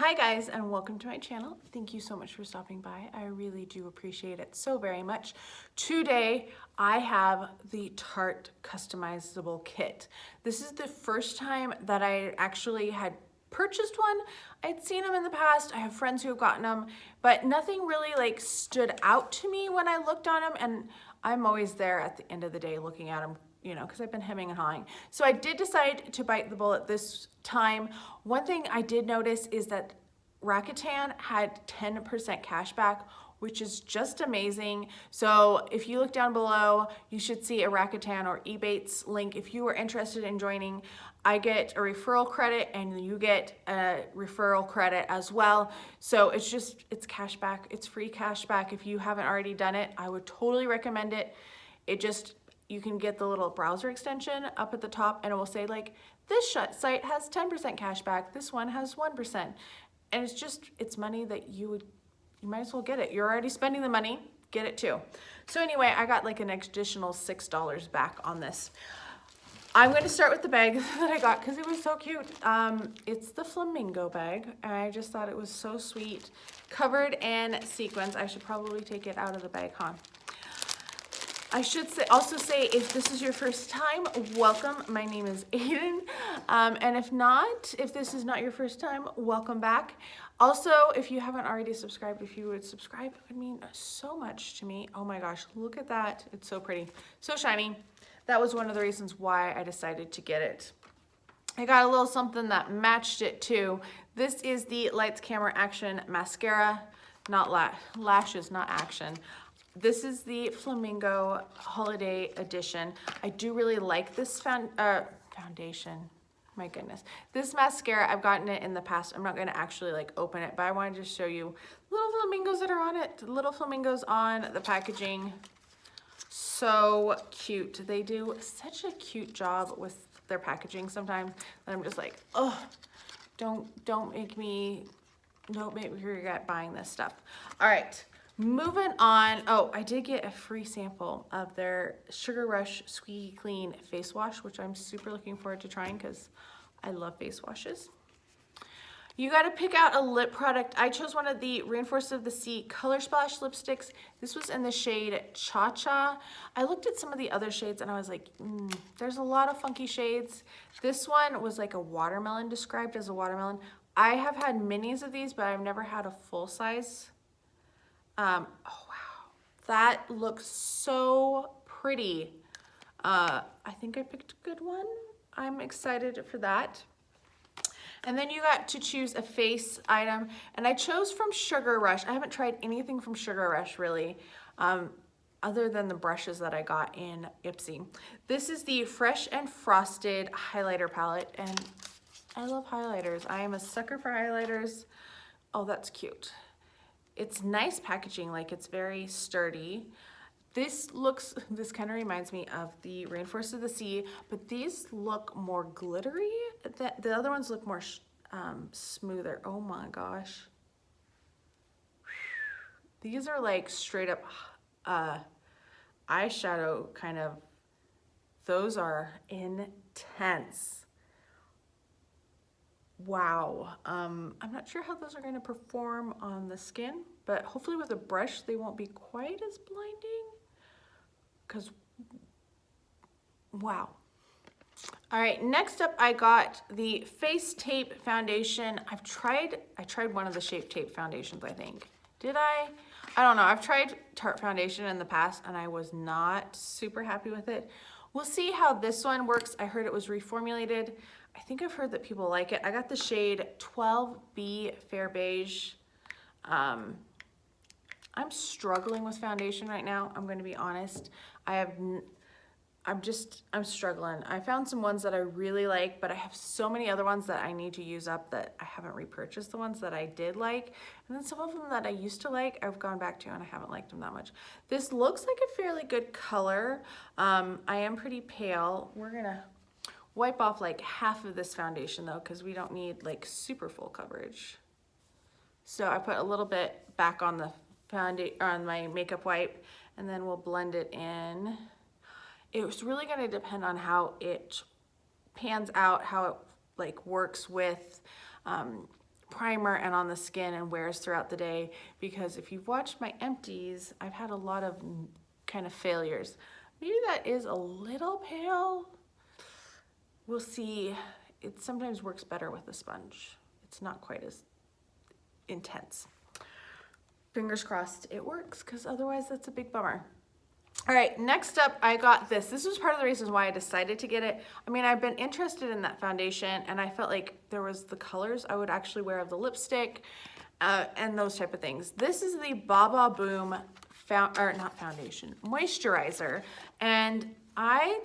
Hi guys, and welcome to my channel. Thank you so much for stopping by. I really do appreciate it so very much. Today I have the Tarte Customizable Kit. This is the first time that I actually had purchased one. I'd seen them in the past. I have friends who have gotten them, but nothing really like stood out to me when I looked on them, and I'm always there at the end of the day looking at them, you know, because I've been hemming and hawing. So I did decide to bite the bullet this time. One thing I did notice is that Rakuten had 10% cash back, which is just amazing. So if you look down below, you should see a Rakuten or Ebates link. If you are interested in joining, I get a referral credit and you get a referral credit as well. So it's cash back. It's free cash back. If you haven't already done it, I would totally recommend it. You can get the little browser extension up at the top and it will say like, this site has 10% cash back, this one has 1%. And it's money that you might as well get it. You're already spending the money, get it too. So anyway, I got like an additional $6 back on this. I'm going to start with the bag that I got because it was so cute. It's the flamingo bag, and I just thought it was so sweet. Covered in sequins. I should probably take it out of the bag, huh? I should also say, if this is your first time, welcome. My name is Aiden. And if this is not your first time, welcome back. Also, if you haven't already subscribed, if you would subscribe, it would mean so much to me. Oh my gosh, look at that. It's so pretty, so shiny. That was one of the reasons why I decided to get it. I got a little something that matched it too. This is the Lights, Camera, Action Mascara. Not lashes, not action. This is the Flamingo Holiday Edition. I do really like this foundation. My goodness. This mascara, I've gotten it in the past. I'm not going to actually like open it, but I wanted to show you little flamingos that are on it. Little flamingos on the packaging. So cute. They do such a cute job with their packaging sometimes that I'm just like, oh, don't make me regret buying this stuff. All right. Moving on, oh, I did get a free sample of their Sugar Rush Squeaky Clean face wash, which I'm super looking forward to trying because I love face washes. You got to pick out a lip product. I chose one of the Reinforced of the Sea Color Splash lipsticks. This was in the shade Cha Cha. I looked at some of the other shades and I was like, there's a lot of funky shades. This one was like a watermelon, described as a watermelon. I have had minis of these, but I've never had a full size. Oh wow, that looks so pretty. I think I picked a good one. I'm excited for that. And then you got to choose a face item, and I chose from Sugar Rush. I haven't tried anything from Sugar Rush really, other than the brushes that I got in Ipsy. This is the Fresh and Frosted highlighter palette, and I love highlighters. I am a sucker for highlighters. Oh, that's cute. It's nice packaging, like it's very sturdy. This kind of reminds me of the Reinforced of the Sea, but these look more glittery. The other ones look more smoother. Oh my gosh. These are like straight up eyeshadow kind of, those are intense. Wow, I'm not sure how those are going to perform on the skin, but hopefully with a brush they won't be quite as blinding, because wow. All right, next up I got the Face Tape Foundation. I tried one of the Shape Tape foundations, I think. Did I? I don't know. I've tried Tarte foundation in the past and I was not super happy with it. We'll see how this one works. I heard it was reformulated. I think I've heard that people like it. I got the shade 12B Fair Beige. I'm struggling with foundation right now. I'm going to be honest. I'm struggling. I found some ones that I really like, but I have so many other ones that I need to use up that I haven't repurchased the ones that I did like. And then some of them that I used to like, I've gone back to and I haven't liked them that much. This looks like a fairly good color. I am pretty pale. We're going to wipe off like half of this foundation though, because we don't need like super full coverage. So I put a little bit back on the on my makeup wipe, and then we'll blend it in. It's really going to depend on how it pans out, how it like works with primer and on the skin and wears throughout the day, because if you've watched my empties, I've had a lot of kind of failures. Maybe that is a little pale. We'll see. It sometimes works better with a sponge. It's not quite as intense. Fingers crossed it works, because otherwise that's a big bummer. All right, next up I got this. This was part of the reasons why I decided to get it. I mean, I've been interested in that foundation, and I felt like there was the colors I would actually wear of the lipstick and those type of things. This is the Baba Boom moisturizer, and I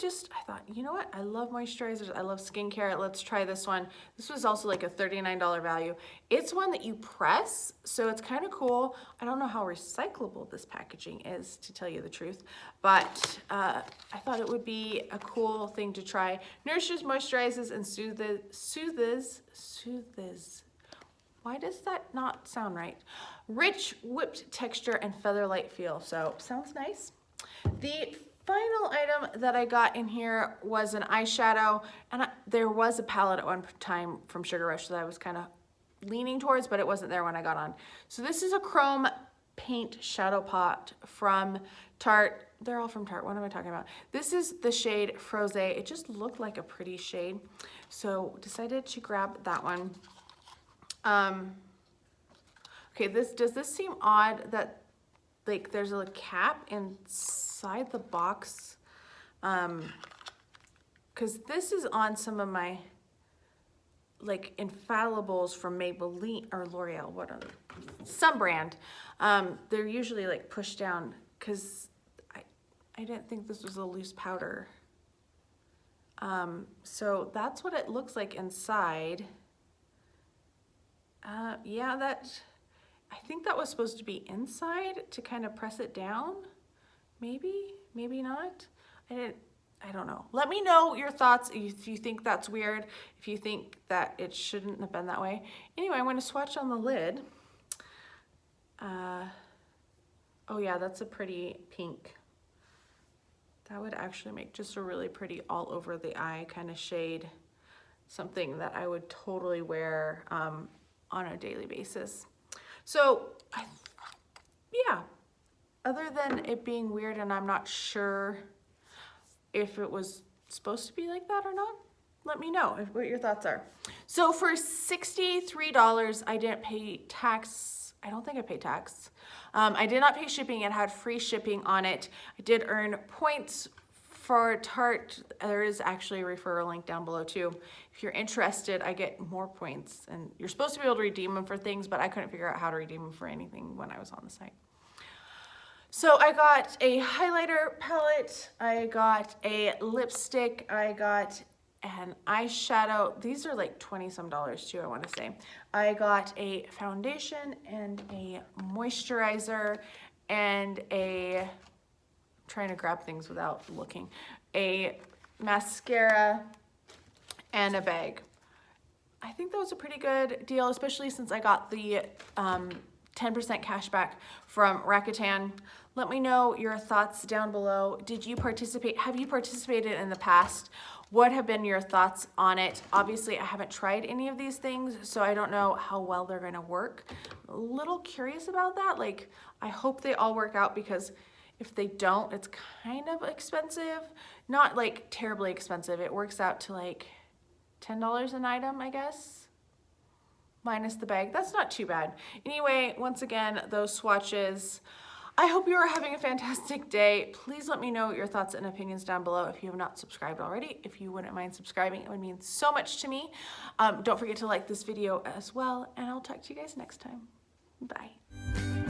thought, you know what? I love moisturizers. I love skincare. Let's try this one. This was also like a $39 value. It's one that you press, so it's kind of cool. I don't know how recyclable this packaging is, to tell you the truth, but I thought it would be a cool thing to try. Nourishes, moisturizes, and soothes. Why does that not sound right? Rich whipped texture and feather-light feel. So sounds nice. The final item that I got in here was an eyeshadow, and there was a palette at one time from Sugar Rush that I was kind of leaning towards, but it wasn't there when I got on. So this is a chrome paint shadow pot from Tarte. They're all from Tarte. What am I talking about? This is the shade Frose. It just looked like a pretty shade, so decided to grab that one. Okay, does this seem odd that like there's a cap inside the box? Because this is on some of my like infallibles from Maybelline or L'Oreal, some brand. They're usually like pushed down, because I didn't think this was a loose powder. So that's what it looks like inside. Yeah, I think that was supposed to be inside to kind of press it down. Maybe not. I don't know. Let me know your thoughts if you think that's weird, if you think that it shouldn't have been that way. Anyway, I'm going to swatch on the lid. Oh yeah, that's a pretty pink. That would actually make just a really pretty all over the eye kind of shade. Something that I would totally wear on a daily basis. So yeah, other than it being weird and I'm not sure if it was supposed to be like that or not, let me know what your thoughts are. So for $63, I didn't pay tax. I don't think I paid tax. I did not pay shipping. It had free shipping on it. I did earn points for Tarte. There is actually a referral link down below too. If you're interested, I get more points, and you're supposed to be able to redeem them for things, but I couldn't figure out how to redeem them for anything when I was on the site. So I got a highlighter palette, I got a lipstick, I got an eyeshadow. These are like 20-some too, I want to say. I got a foundation and a moisturizer and trying to grab things without looking, a mascara and a bag. I think that was a pretty good deal, especially since I got the 10% cash back from Rakuten. Let me know your thoughts down below. Did you participate? Have you participated in the past? What have been your thoughts on it? Obviously, I haven't tried any of these things, so I don't know how well they're gonna work. I'm a little curious about that. Like, I hope they all work out, because if they don't, it's kind of expensive. Not like terribly expensive. It works out to like $10 an item, I guess, minus the bag. That's not too bad. Anyway, once again, those swatches. I hope you are having a fantastic day. Please let me know your thoughts and opinions down below if you have not subscribed already. If you wouldn't mind subscribing, it would mean so much to me. Don't forget to like this video as well, and I'll talk to you guys next time. Bye.